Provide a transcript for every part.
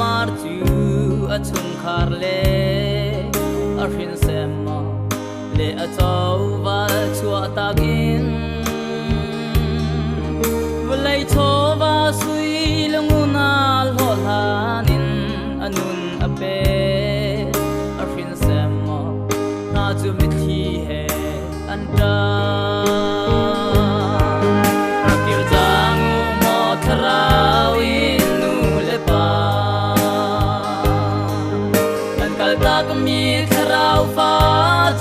mar chu a chung khar le a rin sem ma le a chau va chua tagin vlei tho va sui lunguna lo hanin anun ape a rin sem ma na chu mi thi he anda rakir jang mo tharawin nu le pa kan kal tak mi tharau fa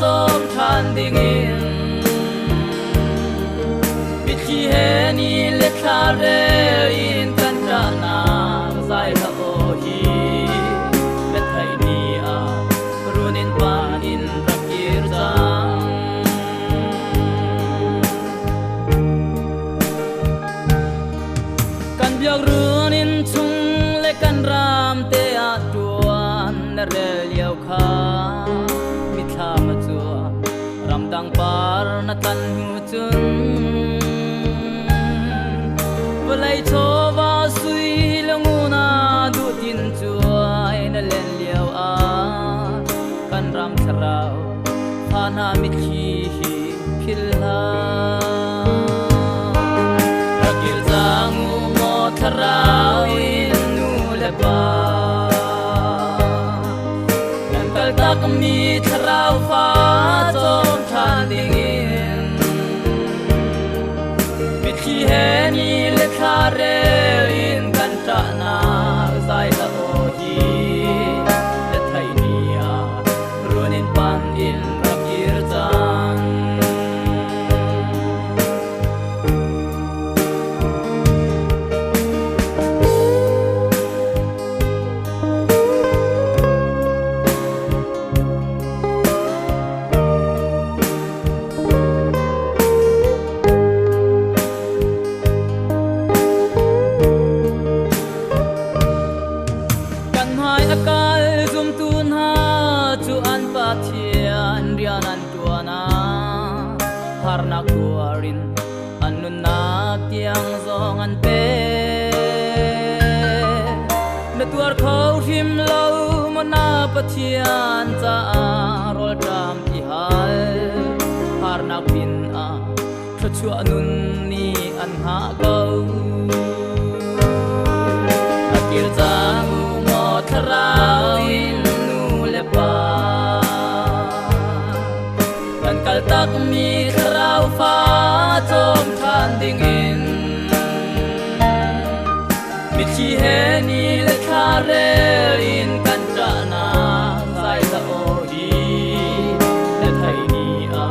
chom than ding in mi thi he ni le thare in kan ra na zai la o hi le thai ni a runin pa in rakir jang biak runin chung le kan ram te a tuan na rel yau kha mi tha ma chua ram dang par na tan hu chun valai tho va sui languna du tin chuai na len liao a kan ram tharau phana mi thi hi phil la tharawin nu le pa kan kal tak mi tharau fa chom than ding in mi thi he ni le thare in kan ta na sai la o hi le thai ni a runin pan in rakir jang akal zum tun ha chu an pa thian rian an tuana har na kuarin anun na tiang zong an pe na tuar khau him lo mona pathian cha rol tam ki hal har na pin a chu anun ni an ha go akir jang tharawin nu le pa kan kal tak mi tharau fa chom than ding in mi chi he ni le thare in kan tra na sai la o hi le thai ni a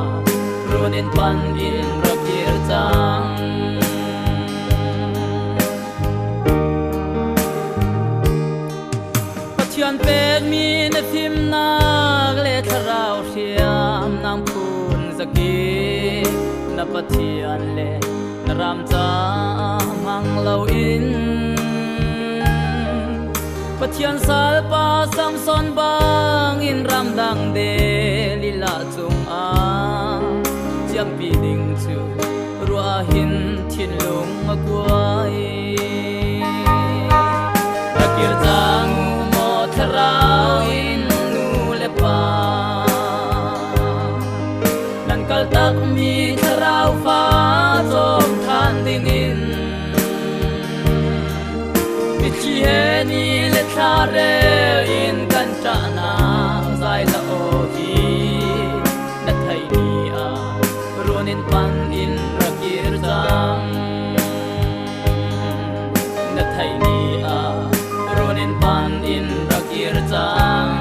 runin pan in rakir jang chian pek mi na phim nak le tharau thiam nam kun zaki na pathian le na ram cha mang lo in pathian sal pa sam son bang in ram dang de lila chung a chiam pi ding chu rua hin thin lung a kwai rakir jang tharawin nu le pa nan kal tak mi tharau fa chom than ding in mi chi he ni le thare in kan ta na zai la o hi na thai ni a runin pan in rakir jang na thai ni a runin pan in rakir jang